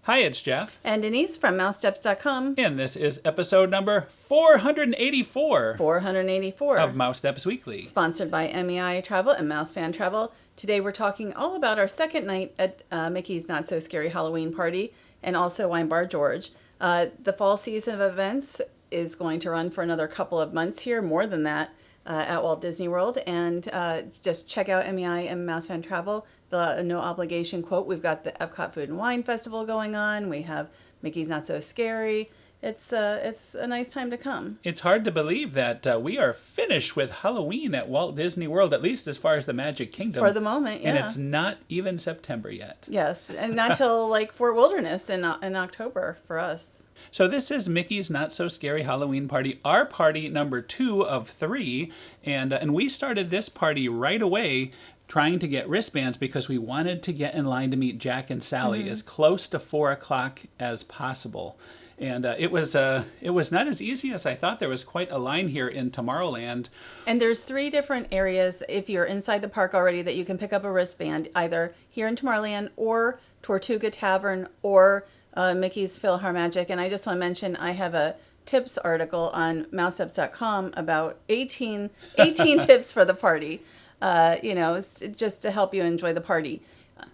Hi, it's Jeff. And Denise from Mousesteps.com. And this is episode number 484. 484. Of Mousesteps Weekly. Sponsored by MEI Travel and Mouse Fan Travel. Today we're talking all about our second night at Mickey's Not So Scary Halloween Party and also Wine Bar George. The fall season of events is going to run for another couple of months here, more than that, at Walt Disney World. And just check out MEI and Mouse Fan Travel. The no obligation quote. We've got the Epcot Food and Wine Festival going on. We have Mickey's Not So Scary. It's a nice time to come. It's hard to believe that we are finished with Halloween at Walt Disney World, at least as far as the Magic Kingdom. For the moment, yeah. And it's not even September yet. Yes, and not till like Fort Wilderness in October for us. So this is Mickey's Not So Scary Halloween Party, our party number 2 of 3. And we started this party right away trying to get wristbands because we wanted to get in line to meet Jack and Sally as close to 4 o'clock as possible. And it was not as easy as I thought. There was quite a line here in Tomorrowland. And there's 3 different areas, if you're inside the park already, that you can pick up a wristband, either here in Tomorrowland or Tortuga Tavern or Mickey's PhilharMagic. And I just want to mention I have a tips article on Mousesteps.com about 18 tips for the party. Just to help you enjoy the party.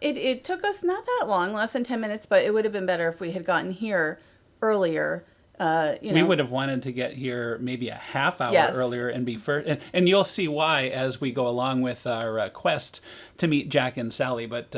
It took us not that long, less than 10 minutes, but it would have been better if we had gotten here earlier. We would have wanted to get here maybe a half hour earlier and be first. And you'll see why as we go along with our quest to meet Jack and Sally. But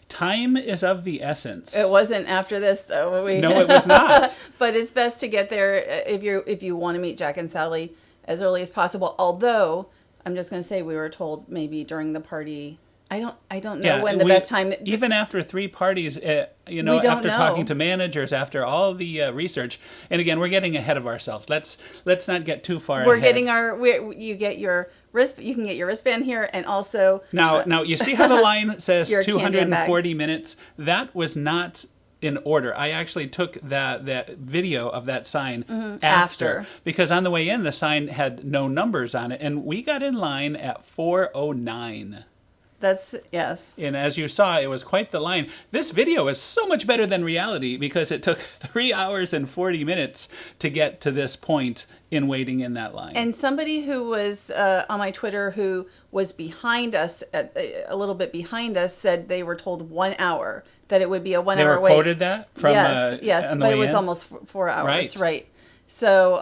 time is of the essence. It wasn't after this, though. No, it was not. But it's best to get there if you want to meet Jack and Sally as early as possible. Although I'm just going to say we were told maybe during the party. I don't know when the best time. Even after 3 parties, after talking to managers, after all the research, and again, we're getting ahead of ourselves. Let's not get too far. We're ahead. getting you get your wrist. You can get your wristband here, and also now you see how the line says 240 minutes. That was not in order. I actually took that video of that sign after because on the way in the sign had no numbers on it, and we got in line at 4:09. Yes. And as you saw, it was quite the line. This video is so much better than reality because it took 3 hours and 40 minutes to get to this point in waiting in that line. And somebody who was on my Twitter who was behind us, a little bit behind us, said they were told 1 hour, that it would be a 1 hour wait. They were quoted that? From, yes, but it was almost 4 hours. Right. So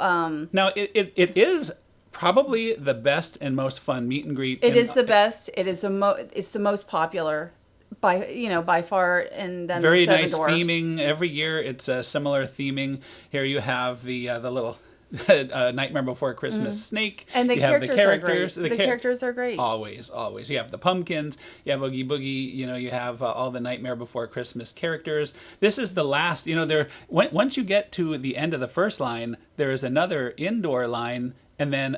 now, it is probably the best and most fun meet and greet. It is the best. It is it's the most popular by far. And then very the Seven nice Dwarfs. Theming every year. It's a similar theming. Here you have the little Nightmare Before Christmas snake. And you have the characters. Are great. The characters are great. Always. You have the pumpkins. You have Oogie Boogie. You have all the Nightmare Before Christmas characters. This is the last. Once you get to the end of the first line, there is another indoor line. And then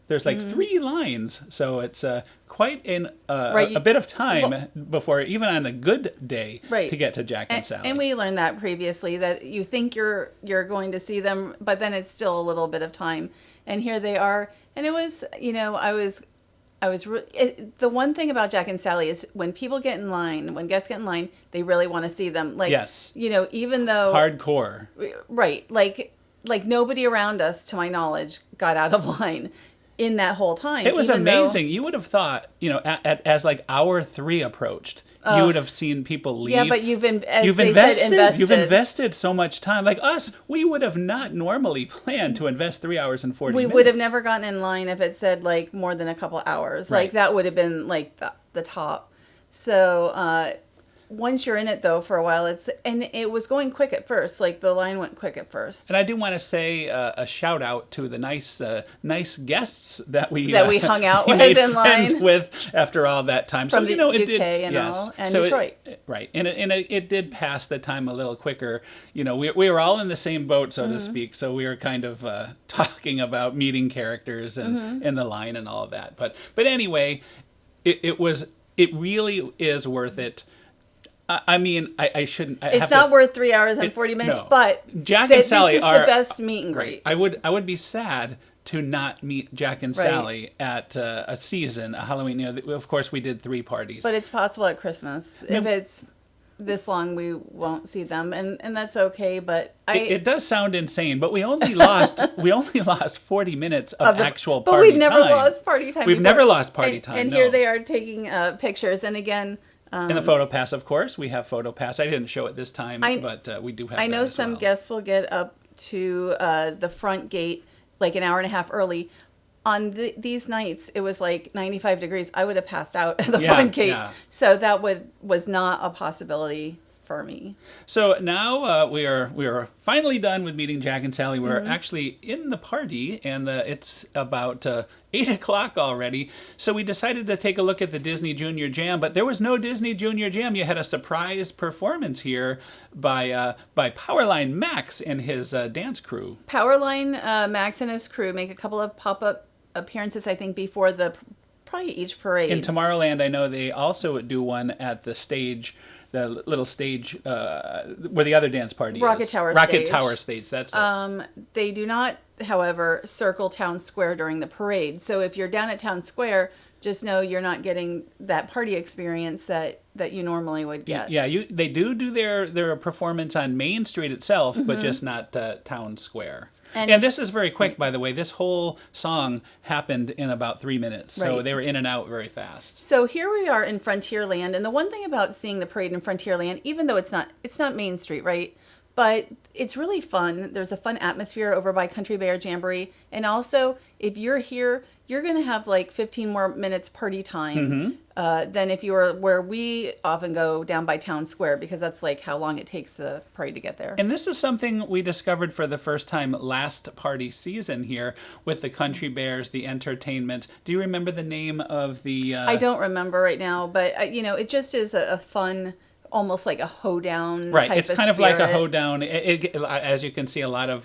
there's like 3 lines. So it's quite a bit of time before, even on a good day, to get to Jack and Sally. And we learned that previously, that you think you're going to see them, but then it's still a little bit of time. And here they are. And it was, the one thing about Jack and Sally is when people get in line, when guests get in line, they really want to see them. Even though... Hardcore. Right. Like nobody around us, to my knowledge, got out of line in that whole time. It was amazing. You would have thought, as like hour 3 approached, you would have seen people leave. Yeah, but you've invested so much time. Like us, we would have not normally planned to invest 3 hours and 40 minutes. We would have never gotten in line if it said like more than a couple hours. Right. Like that would have been like the top. So once you're in it, though, for a while, it was going quick at first. Like the line went quick at first. And I do want to say a shout out to the nice guests that we hung out with made in friends line with after all that time. From so the it UK did, and all, and Detroit. Right, and it did pass the time a little quicker. We were all in the same boat, so to speak. So we were kind of talking about meeting characters and in the line and all of that. But anyway, it really is worth it. I mean, I shouldn't. It's not worth 3 hours and 40 minutes, but Jack and Sally are the best meet and greet. Right. I would be sad to not meet Jack and Sally at a season, a Halloween. Of course, we did 3 parties, but it's possible at Christmas if it's. this long we won't see them, and that's okay. But it does sound insane, but we only lost 40 minutes of actual party time. But we've never lost party time. We've never lost party time. And no. here they are taking pictures, and again. In the photo pass, of course, we have photo pass. I didn't show it this time, but we do have. I know that as some well. guests will get up to the front gate like an hour and a half early. On these nights, it was like 95 degrees. I would have passed out at the front gate. Yeah. So that was not a possibility for me. So now we are finally done with meeting Jack and Sally. We're actually in the party, and it's about 8 o'clock already. So we decided to take a look at the Disney Junior Jam, but there was no Disney Junior Jam. You had a surprise performance here by Powerline Max and his dance crew. Powerline Max and his crew make a couple of pop-up appearances, I think, before probably each parade. In Tomorrowland, I know they also do one at the stage, the little stage where the other dance party Rocket is. Tower Stage, that's it. They do not, however, circle Town Square during the parade. So if you're down at Town Square, just know you're not getting that party experience that you normally would get. Yeah, they do their performance on Main Street itself, but just not Town Square. And this is very quick, by the way. This whole song happened in about 3 minutes. So they were in and out very fast. So here we are in Frontierland. And the one thing about seeing the parade in Frontierland, even though it's not Main Street, right? But it's really fun. There's a fun atmosphere over by Country Bear Jamboree. And also, if you're here, you're going to have like 15 more minutes party time than if you were where we often go down by Town Square, because that's like how long it takes the parade to get there. And this is something we discovered for the first time last party season here with the Country Bears, the entertainment. Do you remember the name of the... I don't remember right now, but it just is a fun... almost like a hoedown type it's kind of like a hoedown. As you can see, a lot of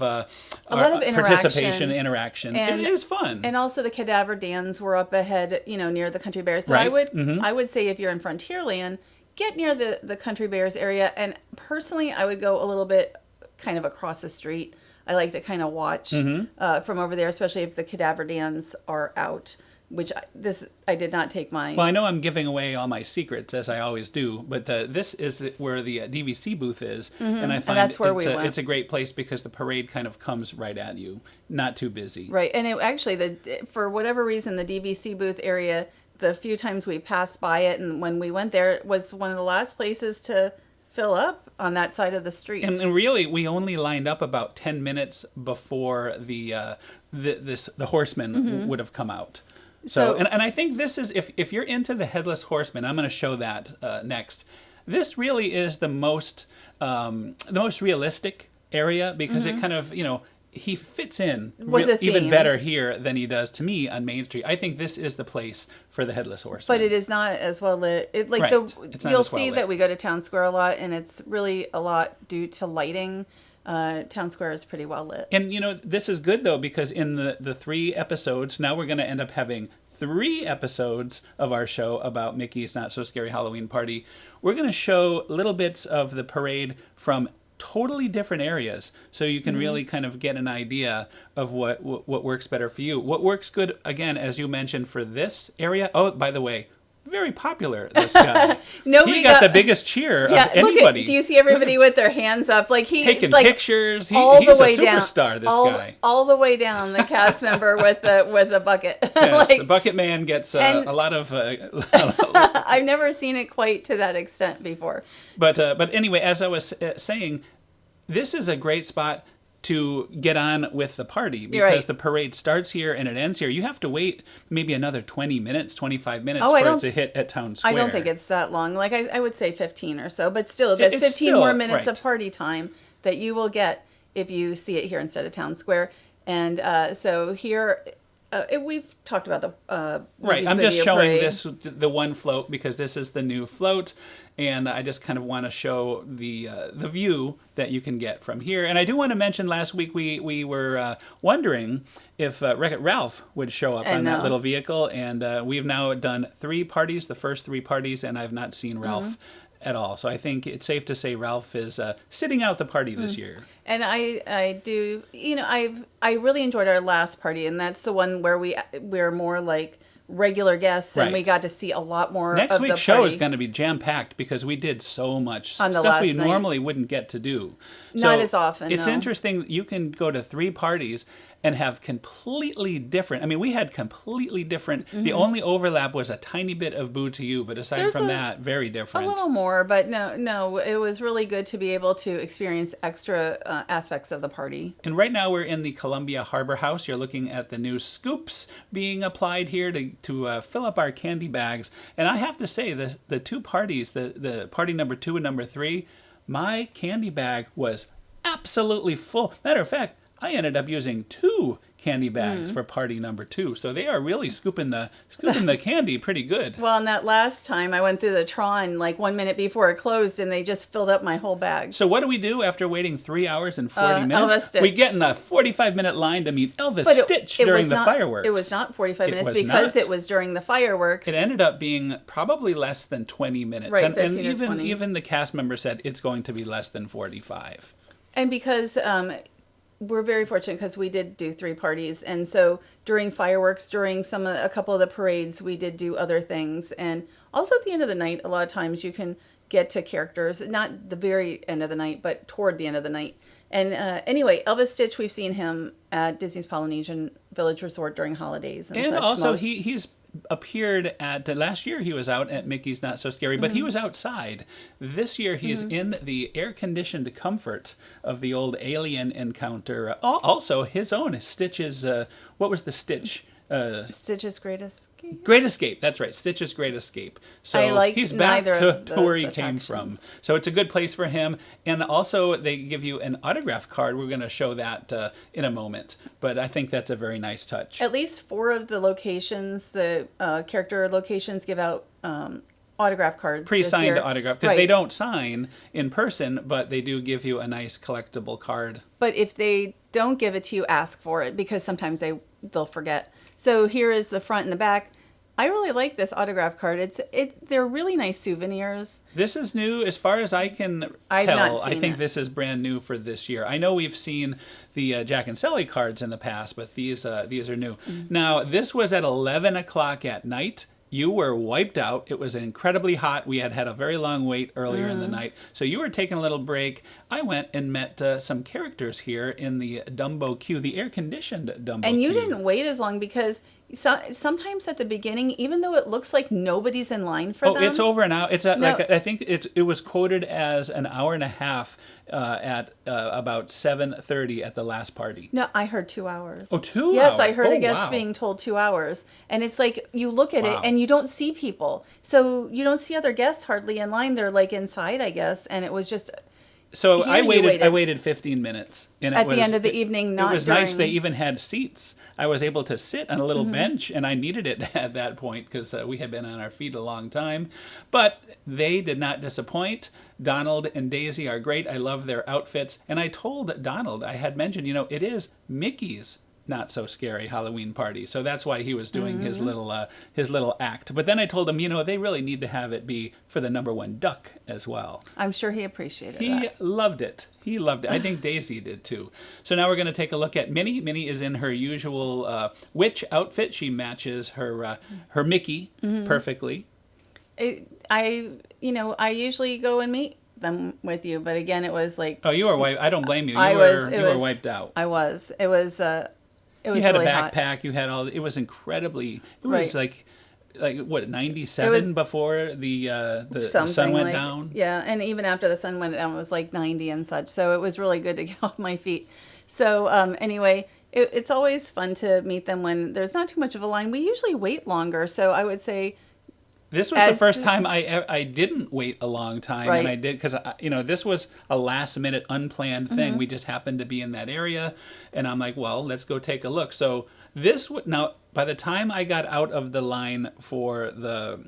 participation, interaction. And, it is fun. And also the cadaver dans were up ahead, near the Country Bears. So I would say if you're in Frontierland, get near the Country Bears area. And personally, I would go a little bit kind of across the street. I like to kind of watch from over there, especially if the cadaver dans are out. Which I did not take my... Well, I know I'm giving away all my secrets, as I always do, but this is where the DVC booth is, and I find that's where we went. It's a great place because the parade kind of comes right at you, not too busy. Right, and for whatever reason, the DVC booth area, the few times we passed by it, and when we went there, it was one of the last places to fill up on that side of the street. And really, we only lined up about 10 minutes before the horsemen would have come out. So and I think this is, if you're into the Headless Horseman, I'm going to show that next. This really is the most realistic area because it kind of, he fits in even better here than he does to me on Main Street. I think this is the place for the Headless Horseman. But it is not as well lit. You'll see that we go to Town Square a lot, and it's really a lot due to lighting. Town Square is pretty well lit. And, this is good, though, because in the 3 episodes, now we're going to end up having 3 episodes of our show about Mickey's Not So Scary Halloween Party. We're going to show little bits of the parade from totally different areas, so you can really kind of get an idea of what works better for you. What works good, again, as you mentioned, for this area. Oh, by the way, very popular, this guy. He got the biggest cheer of anybody. Do you see everybody with their hands up? Like taking pictures. He's a superstar, this guy. All the way down, the cast member with the bucket. Yes, the bucket man gets a lot of... I've never seen it quite to that extent before. But anyway, as I was saying, this is a great spot to get on with the party because the parade starts here and it ends here. You have to wait maybe another 20 minutes, 25 minutes for it to hit at Town Square. I don't think it's that long. Like I would say 15 or so, but still, that's 15 more minutes of party time that you will get if you see it here instead of Town Square. And so here, we've talked about the I'm just showing the one float because this is the new float. And I just kind of want to show the view that you can get from here. And I do want to mention last week we were wondering if Wreck-It Ralph would show up on that little vehicle. And we've now done 3 parties, the first 3 parties, and I've not seen Ralph at all. So I think it's safe to say Ralph is sitting out the party this year. And I do, I really enjoyed our last party. And that's the one where we're more like... regular guests, and Right. we got to see a lot more Next of the week's show is party. going to be jam-packed because we did so much On the stuff we last night. normally wouldn't get to do. Not as often, It's no. interesting. You can go to 3 parties and have completely different. I mean, we had completely different. The only overlap was a tiny bit of Boo to You, but aside Mm-hmm. There's from a- that, very A different. little more, but no, it was really good to be able to experience extra aspects of the party. And right now we're in the Columbia Harbor House. You're looking at the new scoops being applied here to fill up our candy bags. And I have to say, the 2 parties, the party number 2 and number 3, my candy bag was absolutely full. Matter of fact, I ended up using 2 candy bags for party number 2. So they are really scooping the candy pretty good. Well, and that last time I went through the Tron like 1 minute before it closed, and they just filled up my whole bag. So what do we do after waiting 3 hours and 40 Elvis minutes? Stitch. We get in a 45-minute line to meet Elvis But Stitch it during was the not, fireworks. It was not 45 It minutes was because not. it was during the fireworks. It ended up being probably less than 20 minutes. Right, and 15 to even 20. even the cast member said it's going to be less than 45. And because we're very fortunate because we did do 3 parties, and so during fireworks, during a couple of the parades, we did do other things, and also at the end of the night, a lot of times you can get to characters, not the very end of the night, but toward the end of the night. And anyway, Elvis Stitch, we've seen him at Disney's Polynesian Village Resort during holidays, And such also most. he's appeared at last year he was out at Mickey's Not So Scary, but Mm-hmm. he was outside. This year he's in the air-conditioned comfort of the old alien encounter. Also his own Stitch's what was the Stitch? Stitch's Great Escape. Great Escape, that's right. Stitch's Great Escape. So I liked he's back neither of to where he those came attractions. from. So it's a good place for him. And also they give you an autograph card. We're going to show that in a moment. But I think that's a very nice touch. At least 4 of the locations, the character locations, give out autograph cards. Pre-signed this year. autograph. Because they don't sign in person, but they do give you a nice collectible card. But if they don't give it to you, ask for it, because sometimes they'll forget. So here is the front and the back. I really like this autograph card. They're really nice souvenirs. This is new as far as I can I've tell. not I seen think it. this is brand new for this year. I know we've seen the Jack and Sally cards in the past, but these are new. Mm-hmm. Now, this was at 11 o'clock at night. You were wiped out. It was incredibly hot. We had a very long wait earlier in the Mm-hmm. night. So you were taking a little break. I went and met some characters here in the Dumbo queue, the air-conditioned Dumbo And you queue. didn't wait as long because sometimes at the beginning, even though it looks like nobody's in line for them. It's over an hour. It's No. like I think it was quoted as an hour and a half at about 7:30 at the last party. No, I heard 2 hours. Oh, 2 Yes, hours. I heard Oh, a guest wow. being told 2 hours. And it's like you look at Wow. it and you don't see people. So you don't see other guests hardly in line. They're like inside, I guess. And it was just So Here I you waited. waited. I waited 15 minutes. And At the end of the evening, not It was nice. during- They even had seats. I was able to sit on a little Mm-hmm. bench, and I needed it at that point because we had been on our feet a long time. But they did not disappoint. Donald and Daisy are great. I love their outfits. And I told Donald, I had mentioned, it is Mickey's Not So Scary Halloween party. So that's why he was doing his little act. But then I told him, they really need to have it be for the number 1 duck as well. I'm sure he appreciated He that. loved it. He loved it. I think Daisy did too. So now we're going to take a look at Minnie. Minnie is in her usual witch outfit. She matches her Mickey Mm-hmm. perfectly. I usually go and meet them with you, but again, it was like Oh, you were wiped. I don't blame you. I You was. were wiped out. I was. It was. It was You had really a hot. backpack. You had all. It was incredibly. It was Right. like what 97 before the sun Something went like- down. Yeah, and even after the sun went down, it was like 90 and such. So it was really good to get off my feet. So anyway, it's always fun to meet them when there's not too much of a line. We usually wait longer. So I would say This was the As- first time I didn't wait a long time, Right. and I did because this was a last minute unplanned thing. Mm-hmm. We just happened to be in that area, and I'm like, well, let's go take a look. So now by the time I got out of the line for the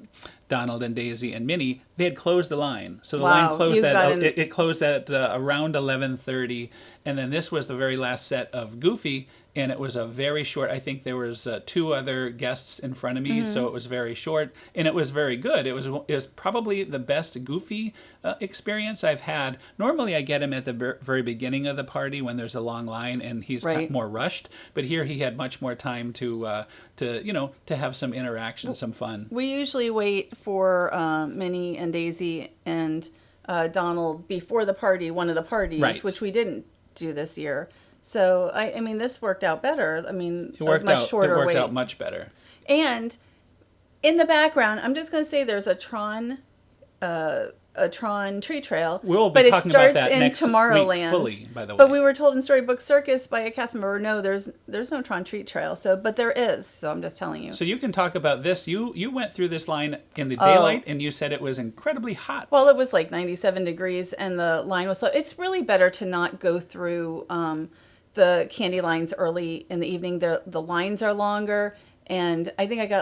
Donald and Daisy and Minnie, they had closed the line. So the line Wow, closed you at got in- it closed at around 11:30, and then this was the very last set of Goofy. And it was a very short. I think there was 2 other guests in front of me, Mm-hmm. so it was very short, and it was very good. It was probably the best Goofy experience I've had. Normally, I get him at the very beginning of the party when there's a long line and he's Right. more rushed. But here he had much more time to to have some interaction, some fun. We usually wait for Minnie and Daisy and Donald before the party, one of the parties, Right. which we didn't do this year. So I mean, this worked out better. I mean, It worked a much out. shorter It worked wait. out much better. And in the background, I'm just going to say there's a Tron tree trail. We'll be but talking it starts about that in next Tomorrowland. week fully, by the way. But we were told in Storybook Circus by a cast member, no, there's no Tron tree trail. But there is. So I'm just telling you. So you can talk about this. You went through this line in the daylight, and you said it was incredibly hot. Well, it was like 97 degrees, and the line was slow. It's really better to not go through the candy lines early in the evening. The lines are longer, and I think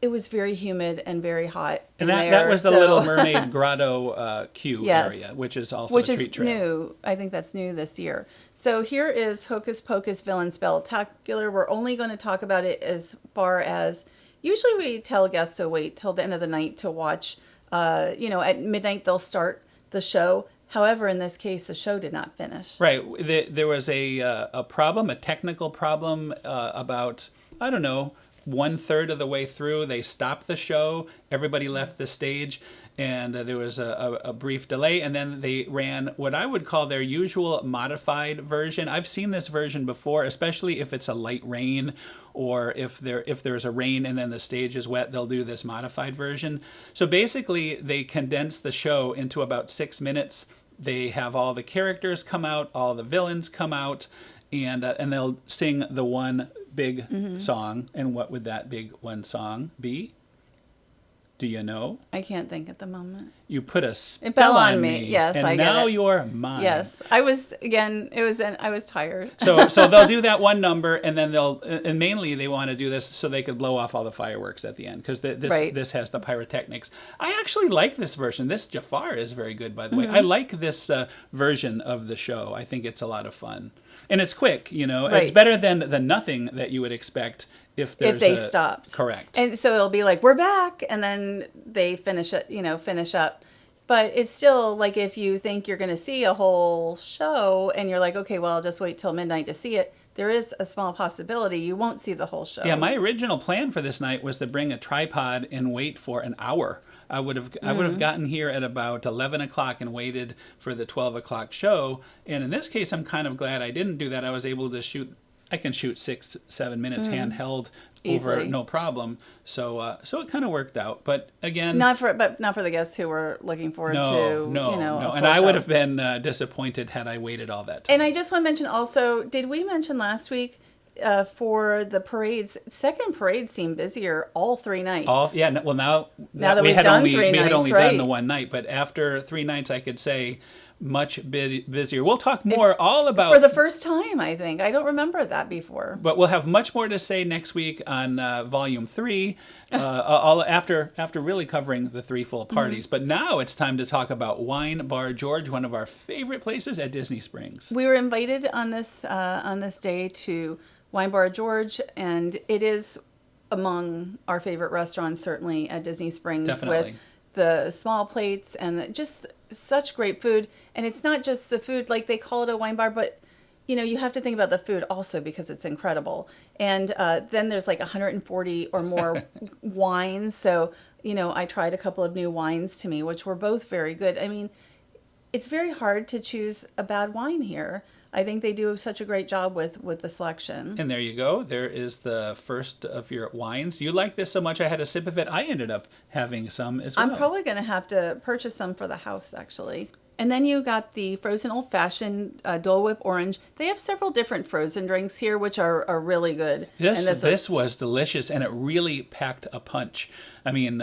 it was very humid and very hot. And in that was the Little Mermaid Grotto queue area, which is also a treat trail. New. I think that's new this year. So here is Hocus Pocus Villain Spelltacular. We're only going to talk about it as far as, usually we tell guests to wait till the end of the night to watch. At midnight they'll start the show. However, in this case, the show did not finish. Right. There was a problem, a technical problem about, I don't know, 1/3 of the way through. They stopped the show. Everybody left the stage. And there was a brief delay. And then they ran what I would call their usual modified version. I've seen this version before, especially if it's a light rain or if there's a rain and then the stage is wet, they'll do this modified version. So basically, they condense the show into about 6 minutes. They have all the characters come out, all the villains come out, and they'll sing the one big song. And what would that big one song be? Do you know? I can't think at the moment. You put a spell on me. Yes, and I get now it. You're mine. Yes, I was tired. So they'll do that one number, and then and mainly they want to do this so they could blow off all the fireworks at the end, because this has the pyrotechnics. I actually like this version. This Jafar is very good, by the way. I like this version of the show. I think it's a lot of fun. And it's quick, It's better than the nothing that you would expect if they stopped. Correct. And so it'll be like, we're back, and then they finish up. But it's still like, if you think you're going to see a whole show and you're like, okay, well, I'll just wait till midnight to see it, there is a small possibility you won't see the whole show. Yeah, my original plan for this night was to bring a tripod and wait for an hour. I would have gotten here at about 11 o'clock and waited for the 12 o'clock show. And in this case, I'm kind of glad I didn't do that. I was able to shoot. I can shoot 6-7 minutes handheld Easily. over no problem. So it kind of worked out. But again, not for the guests who were looking forward to no. a And full I show. would have been disappointed had I waited all that time. And I just want to mention also, did we mention last week for the parades? Second parade seemed busier all 3 nights. Now that we've had done only 3 we had nights, only right? done the one night, but after 3 nights, I could say much busier. We'll talk more all about for the first time. I think I don't remember that before. But we'll have much more to say next week on Volume 3, all after really covering the 3 full parties. But now it's time to talk about Wine Bar George, one of our favorite places at Disney Springs. We were invited on this day to Wine Bar George, and it is among our favorite restaurants, certainly at Disney Springs. Definitely. With the small plates and just such great food. And it's not just the food, like they call it a wine bar, but you have to think about the food also, because it's incredible. And then there's like 140 or more wines. So, I tried a couple of new wines to me, which were both very good. I mean, it's very hard to choose a bad wine here. I think they do such a great job with the selection. And there you go. There is the first of your wines. You like this so much, I had a sip of it. I ended up having some as well. I'm probably going to have to purchase some for the house, actually. And then you got the frozen old-fashioned Dole Whip Orange. They have several different frozen drinks here, which are really good. This was delicious, and it really packed a punch. I mean,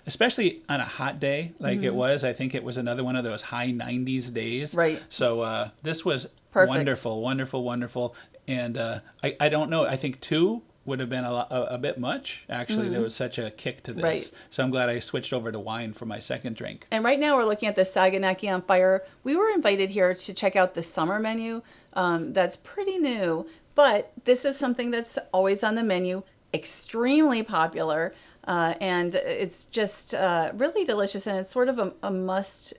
especially on a hot day like it was. I think it was another one of those high 90s days. Right. So this was perfect. Wonderful, wonderful, wonderful. And I don't know. I think 2 would have been a bit much. Actually, there was such a kick to this. Right. So I'm glad I switched over to wine for my second drink. And right now we're looking at the Saganaki on Fire. We were invited here to check out the summer menu. That's pretty new, but this is something that's always on the menu, extremely popular, and it's just really delicious, and it's sort of a must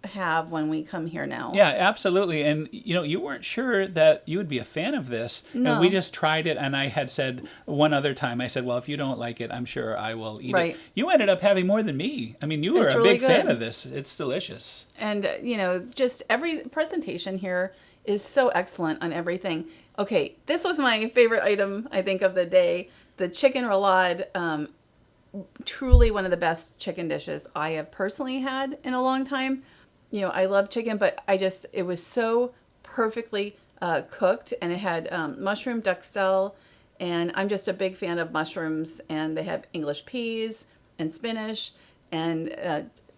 have when we come here now. Yeah, absolutely. And, you weren't sure that you would be a fan of this. No. And we just tried it. And I had said one other time, I said, well, if you don't like it, I'm sure I will eat Right. it. You ended up having more than me. I mean, you were It's a really big fan good. of this. It's delicious. And, just every presentation here is so excellent on everything. Okay, this was my favorite item, I think, of the day. The Chicken Roulade, truly one of the best chicken dishes I have personally had in a long time. I love chicken, but it was so perfectly cooked, and it had mushroom duxelle, and I'm just a big fan of mushrooms, and they have English peas and spinach and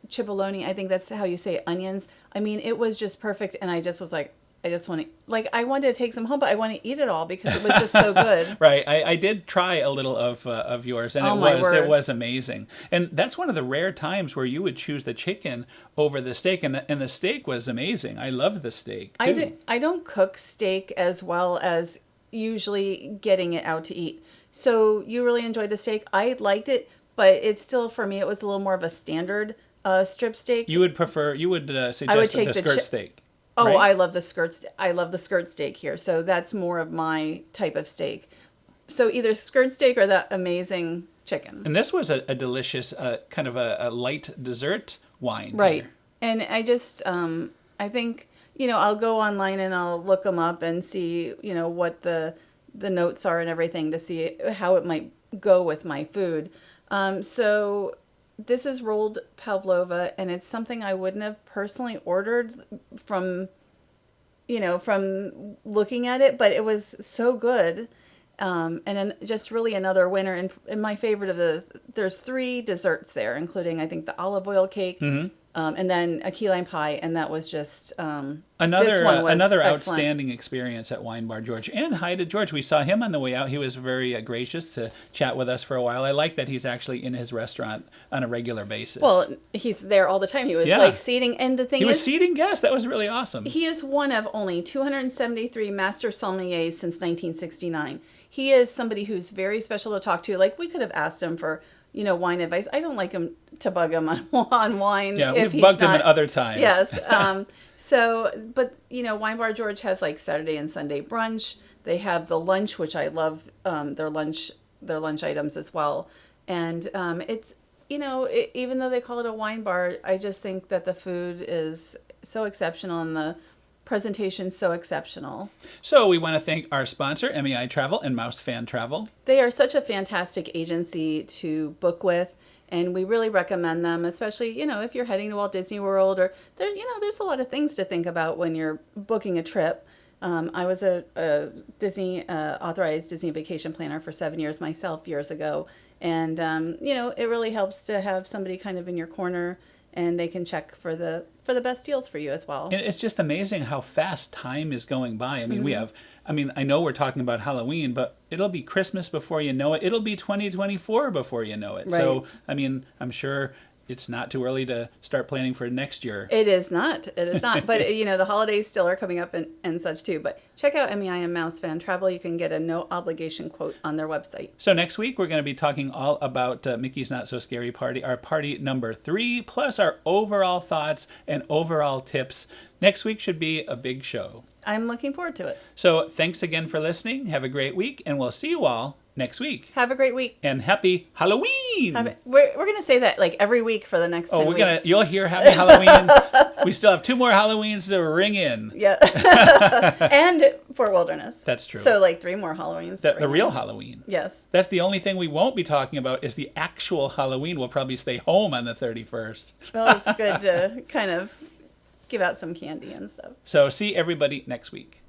cipollone. I think that's how you say it, onions. I mean, it was just perfect, and I just was like, I just want to, I wanted to take some home, but I want to eat it all because it was just so good. Right. I did try a little of yours, and it was amazing. And that's one of the rare times where you would choose the chicken over the steak, and the steak was amazing. I loved the steak too. I don't cook steak as well as usually getting it out to eat. So you really enjoyed the steak. I liked it, but it's still, for me, it was a little more of a standard strip steak. You would suggest the skirt steak. Oh, right? I love the skirt. I love the skirt steak here. So that's more of my type of steak. So either skirt steak or that amazing chicken. And this was a delicious kind of a light dessert wine. Right. Here. And I just, I think, I'll go online and I'll look them up and see, what the notes are and everything to see how it might go with my food. So this is rolled pavlova, and it's something I wouldn't have personally ordered from looking at it, but it was so good. And then just really another winner. And my favorite there's 3 desserts there, including, I think, the olive oil cake, and then a key lime pie. And that was just, Another excellent. outstanding experience at Wine Bar George. And hi to George. We saw him on the way out. He was very gracious to chat with us for a while. I like that he's actually in his restaurant on a regular basis. Well, he's there all the time. He was seating. And the thing he was seating guests. That was really awesome. He is one of only 273 master sommeliers since 1969. He is somebody who's very special to talk to. Like, we could have asked him for, wine advice. I don't like him to bug him on wine. Yeah, we've bugged him at other times. Yes. But Wine Bar George has like Saturday and Sunday brunch. They have the lunch, which I love, their lunch items as well. And it's, even though they call it a wine bar, I just think that the food is so exceptional and the presentation so exceptional. So we want to thank our sponsor, MEI Travel and Mouse Fan Travel. They are such a fantastic agency to book with, and we really recommend them, especially, if you're heading to Walt Disney World, or there's a lot of things to think about when you're booking a trip. I was a Disney authorized Disney vacation planner for 7 years myself years ago, and it really helps to have somebody kind of in your corner, and they can check for the best deals for you as well. And it's just amazing how fast time is going by. I mean, I know we're talking about Halloween, but it'll be Christmas before you know it. It'll be 2024 before you know it. Right. So, I'm sure it's not too early to start planning for next year. It is not. But, the holidays still are coming up and such too. But check out MEI and Mouse Fan Travel. You can get a no obligation quote on their website. So next week, we're going to be talking all about Mickey's Not So Scary Party, our party number 3, plus our overall thoughts and overall tips. Next week should be a big show. I'm looking forward to it. So thanks again for listening. Have a great week, and we'll see you all next week. Have a great week. And happy Halloween! We're going to say that like every week for the next 10 weeks. You'll hear happy Halloween. We still have 2 more Halloweens to ring in. Yeah. And Fort Wilderness. That's true. So like 3 more Halloweens. The real Halloween. Yes. That's the only thing we won't be talking about is the actual Halloween. We'll probably stay home on the 31st. Well, it's good to kind of give out some candy and stuff. So see everybody next week.